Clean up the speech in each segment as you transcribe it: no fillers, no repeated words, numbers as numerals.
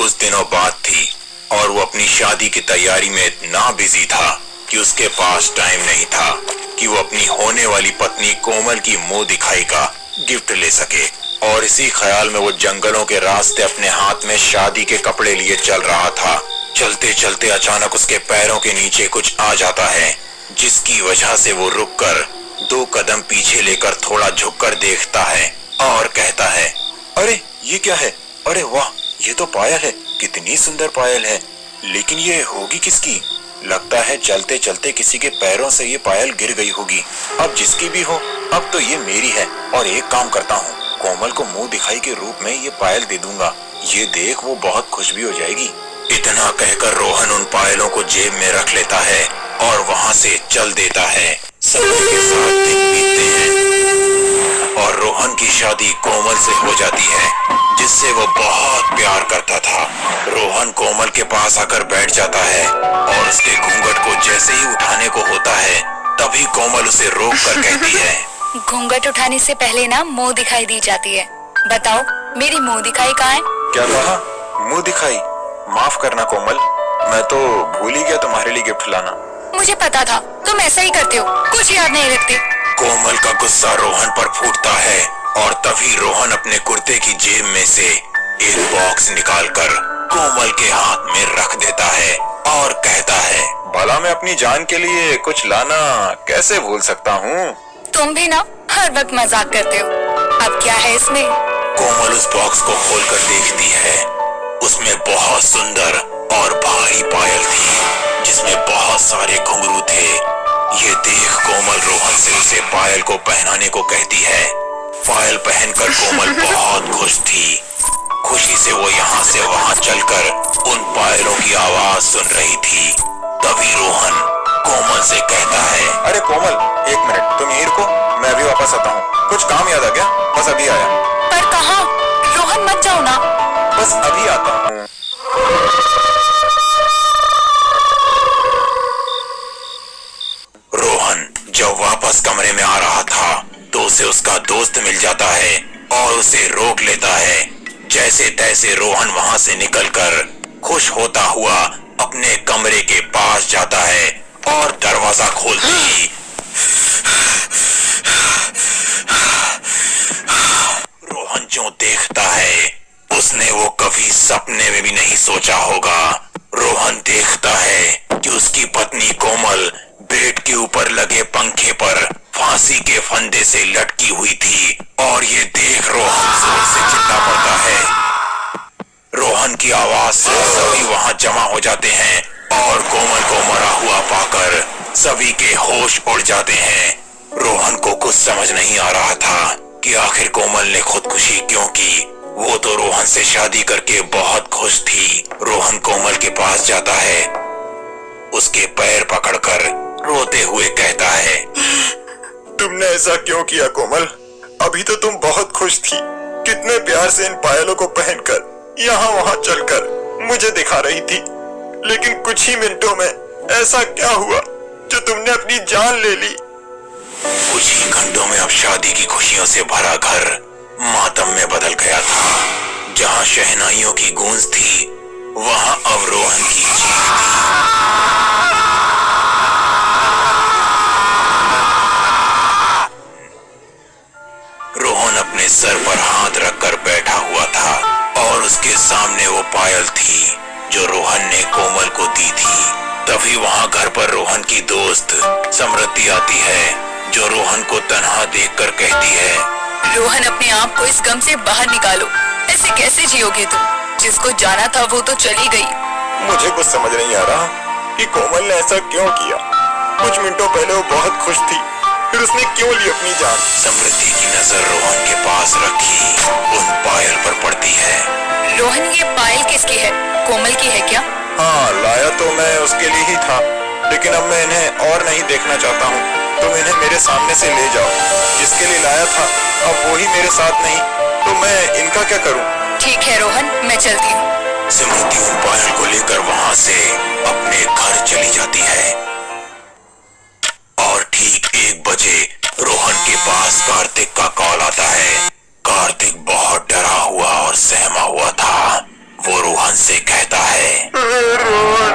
कुछ दिनों बाद थी और वो अपनी शादी की तैयारी में इतना बिजी था कि उसके पास टाइम नहीं था कि वो अपनी होने वाली पत्नी कोमल की मुंह दिखाई का गिफ्ट ले सके। और इसी ख्याल में वो जंगलों के रास्ते अपने हाथ में शादी के कपड़े लिए चल रहा था। चलते चलते अचानक उसके पैरों के नीचे कुछ आ जाता है, जिसकी वजह से वो रुककर 2 कदम पीछे लेकर थोड़ा झुककर देखता है और कहता है, अरे ये क्या है? अरे वाह, ये तो पायल है। कितनी सुंदर पायल है, लेकिन ये होगी किसकी? लगता है चलते चलते किसी के पैरों से ये पायल गिर गई होगी। अब जिसकी भी हो, अब तो ये मेरी है। और एक काम करता हूँ, कोमल को मुंह दिखाई के रूप में ये पायल दे दूंगा। ये देख वो बहुत खुश भी हो जाएगी। इतना कहकर रोहन उन पायलों को जेब में रख लेता है और वहाँ से चल देता है। समय के साथ दिन बीतते हैं और रोहन की शादी कोमल से हो जाती है, जिससे वो बहुत प्यार करता था। रोहन कोमल के पास आकर बैठ जाता है और उसके घूंघट को जैसे ही उठाने को होता है, तभी कोमल उसे रोक कर कहती है, घूंघट उठाने से पहले ना मुंह दिखाई दी जाती है। बताओ मेरी मुंह दिखाई कहाँ है? क्या कहा? मुंह दिखाई? माफ करना कोमल, मैं तो भूल ही गया तुम्हारे लिए गिफ्ट लाना। मुझे पता था तुम ऐसा ही करते हो, कुछ याद नहीं रखते। कोमल का गुस्सा रोहन पर फूटता है और तभी रोहन अपने कुर्ते की जेब में से एक बॉक्स निकालकर कोमल के हाथ में रख देता है और कहता है, भला मैं अपनी जान के लिए कुछ लाना कैसे भूल सकता हूँ? तुम भी ना हर वक्त मजाक करते हो। अब क्या है इसमें? कोमल उस बॉक्स को खोलकर देखती है। उसमें बहुत सुंदर और भारी पायल थी, जिसमें बहुत सारे घुंघरू थे। ये देख कोमल रोहन से उसे पायल को पहनाने को कहती है। पायल पहनकर कोमल बहुत खुश थी। खुशी से वो यहाँ से वहाँ चलकर उन पायलों की आवाज सुन रही थी। तभी रोहन कोमल से कहता है, अरे कोमल, एक मिनट, तुम यहीं रुको, मैं अभी वापस आता हूँ। कुछ काम याद आ गया, बस अभी आया। पर कहाँ? रोहन मत जाओ ना। बस अभी आता हूँ। रोहन जब वापस कमरे में आ रहा था तो उसे उसका दोस्त मिल जाता है और उसे रोक लेता है। जैसे तैसे रोहन वहां से निकलकर खुश होता हुआ अपने कमरे के पास जाता है और दरवाजा खोलते ही रोहन जो देखता है उसने वो कभी सपने में भी नहीं सोचा होगा। रोहन देखता है कि उसकी पत्नी कोमल बेड के ऊपर लगे पंखे पर फांसी के फंदे से लटकी हुई थी और ये देख रोहन जोर से चिल्ला पड़ता है। रोहन की आवाज से सभी वहां जमा हो जाते हैं और कोमल को मरा हुआ पाकर सभी के होश उड़ जाते हैं। रोहन को कुछ समझ नहीं आ रहा था कि आखिर कोमल ने खुदकुशी क्यों की। वो तो रोहन से शादी करके बहुत खुश थी। रोहन कोमल के पास जाता है, उसके पैर पकड़कर रोते हुए कहता है, तुमने ऐसा क्यों किया कोमल? अभी तो तुम बहुत खुश थी, कितने प्यार से इन पायलों को पहनकर यहाँ वहाँ चलकर मुझे दिखा रही थी, लेकिन कुछ ही मिनटों में ऐसा क्या हुआ जो तुमने अपनी जान ले ली? कुछ ही घंटों में अब शादी की खुशियों से भरा घर मातम में बदल गया था। जहाँ शहनाइयों की गूंज थी, वहाँ अब रोहन की चीख थी। रोहन अपने सर पर हाथ रखकर बैठा हुआ था और उसके सामने वो पायल थी जो रोहन ने कोमल को दी थी। तभी वहाँ घर पर रोहन की दोस्त समृद्धि आती है, जो रोहन को तन्हा देखकर कहती है, रोहन अपने आप को इस गम से बाहर निकालो। ऐसे कैसे जियोगे तुम? जिसको जाना था वो तो चली गई। मुझे कुछ समझ नहीं आ रहा कि कोमल ने ऐसा क्यों किया। कुछ मिनटों पहले वो बहुत खुश थी, फिर उसने क्यों ली अपनी जान? समृद्धि की नजर रोहन के पास रखी उन पायल पर पड़ती है। रोहन, ये पायल किसकी है? कोमल की है क्या? हाँ, लाया तो मैं उसके लिए ही था, लेकिन अब मैं इन्हें और नहीं देखना चाहता हूँ। तुम इन्हें मेरे सामने से ले जाओ। जिसके लिए लाया था अब वो ही मेरे साथ नहीं, तो मैं इनका क्या करूँ? ठीक है रोहन, मैं चलती हूँ। समृद्धि उन पायल को लेकर वहाँ से अपने घर चली जाती है और ठीक 1 बजे रोहन के पास कार्तिक का कॉल आता है। कार्तिक बहुत डरा हुआ और सहमा हुआ था। वो रोहन से कहता है, रोहन,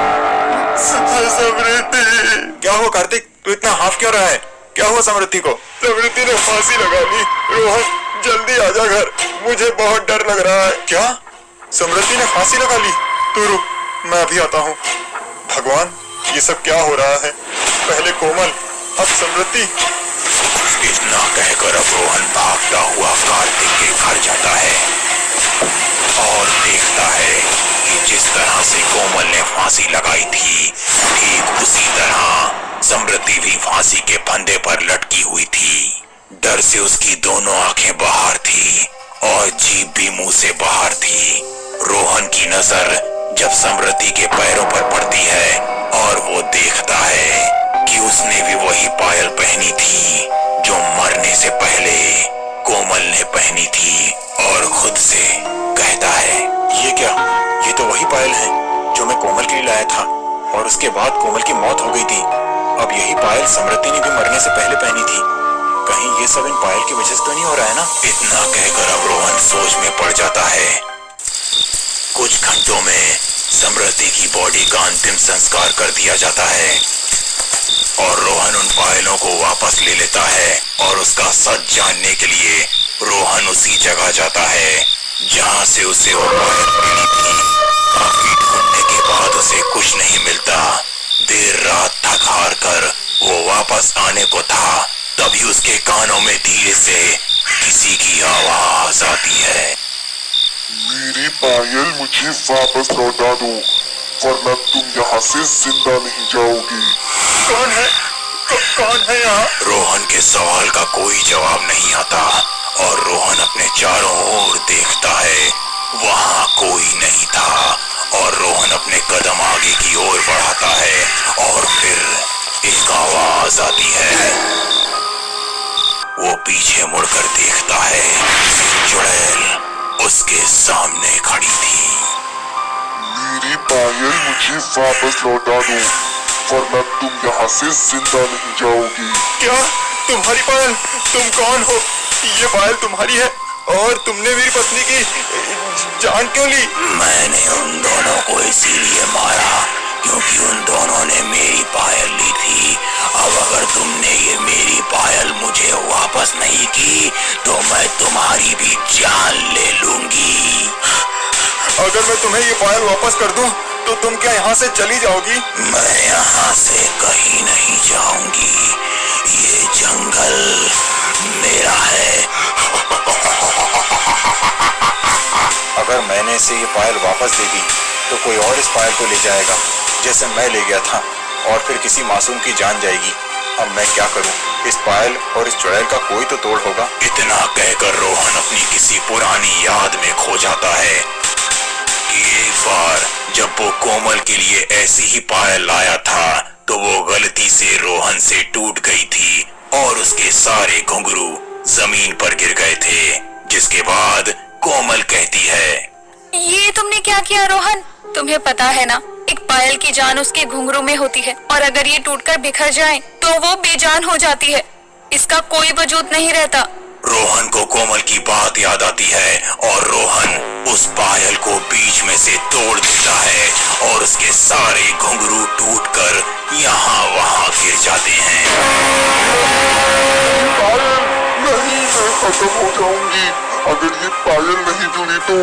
समृद्धि। क्या हुआ कार्तिक, तू इतना हाफ क्यों रहा है? क्या हुआ समृद्धि को? समृद्धि ने फांसी लगा ली। रोहन जल्दी आजा घर, मुझे बहुत डर लग रहा है। क्या? समृद्धि ने फांसी लगा ली? तू रुक, मैं अभी आता हूँ। भगवान, ये सब क्या हो रहा है? पहले कोमल, अब समृद्धि। इतना कहकर अब रोहन भागता हुआ कार्तिक के घर जाता है और देखता है कि जिस तरह से कोमल ने फांसी लगाई थी, ठीक उसी तरह समृद्धि भी फांसी के फंदे पर लटकी हुई थी। डर से उसकी दोनों आंखें बाहर थी और जीभ भी मुंह से बाहर थी। रोहन की नजर जब समृद्धि के पैरों पर पड़ती है और वो देखता है कि उसने भी वही पायल पहनी थी जो मरने से पहले कोमल ने पहनी थी, और खुद से कहता है, ये क्या? ये तो वही पायल है जो मैं कोमल के लिए लाया था और उसके बाद कोमल की मौत हो गई थी। अब यही पायल समृद्धि ने भी मरने से पहले पहनी थी। कहीं ये सब इन पायल की वजह से तो नहीं हो रहा है ना? इतना कहकर अब रोहन सोच में पड़ जाता है। कुछ घंटों में समृद्धि की बॉडी का अंतिम संस्कार कर दिया जाता है और रोहन उन पायलों को वापस ले लेता है और उसका सच जानने के लिए रोहन उसी जगह जाता है जहां से उसे वो पायल मिली थी। काफी ढूंढने के बाद उसे कुछ नहीं मिलता। देर रात थक हार कर वो वापस आने को था, तभी उसके कानों में धीरे से किसी की आवाज आती है। मेरी पायल मुझे वापस लौटा दो, वरना तुम यहाँ से जिंदा नहीं जाओगी। कौन है? कौन है यहाँ? रोहन के सवाल का कोई जवाब नहीं आता और रोहन अपने चारों ओर देखता है। वहाँ कोई नहीं था और रोहन अपने कदम आगे की ओर बढ़ाता है और फिर एक आवाज आती है। वो पीछे मुड़कर देखता है, चुड़ैल उसके सामने खड़ी थी। मेरी पायल मुझे वापस लौटा दो, वरना तुम यहाँ से जिंदा नहीं जाओगी। क्या? तुम्हारी पायल? तुम कौन हो? ये पायल तुम्हारी है और तुमने मेरी पत्नी की जान क्यों ली? मैंने उन दोनों को इसीलिए मारा क्योंकि उन दोनों ने मेरी पायल ली थी। अब अगर तुमने ये मेरी पायल मुझे वापस नहीं की तो मैं तुम्हारी भी जान ले लूंगी। अगर मैं तुम्हें ये पायल वापस कर दूं तो तुम क्या यहाँ से चली जाओगी? मैं यहाँ से कहीं नहीं जाऊंगी। ये जंगल मेरा है। अगर मैंने इसे ये पायल वापस दे दी तो कोई और इस पायल को ले जाएगा, जैसे मैं ले गया था, और फिर किसी मासूम की जान जाएगी। अब मैं क्या करूं? इस पायल और इस चुड़ैल का कोई तो तोड़ होगा। इतना कहकर रोहन अपनी किसी पुरानी याद में खो जाता है कि एक बार जब वो कोमल के लिए ऐसी ही पायल लाया था तो वो गलती से रोहन से टूट गई थी और उसके सारे घुंघरू जमीन पर गिर गए थे। जिसके बाद कोमल कहती है, ये तुमने क्या किया रोहन? तुम्हें पता है ना, एक पायल की जान उसके घुंघरू में होती है और अगर ये टूटकर बिखर जाए तो वो बेजान हो जाती है। इसका कोई वजूद नहीं रहता। रोहन को कोमल की बात याद आती है और रोहन उस पायल को बीच में से तोड़ देता है और उसके सारे घुंघरू टूटकर यहाँ वहाँ गिर जाते हैं। पायल नहीं, मैं खत्म हो जाऊंगी अगर ये पायल नहीं जुड़ी तो।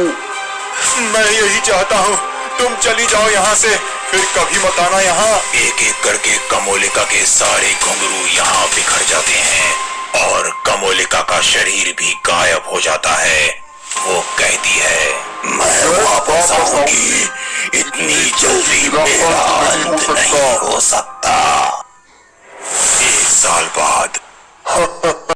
मैं यही चाहता हूँ, तुम चली जाओ यहाँ से, फिर कभी मत आना यहाँ। एक एक करके कमोलिका के सारे घुंघरू यहाँ बिखर जाते हैं और कमोलिका का शरीर भी गायब हो जाता है। वो कहती है, मैं वापस आऊंगी, इतनी जल्दी मेरा अंत नहीं हो सकता। 1 साल बाद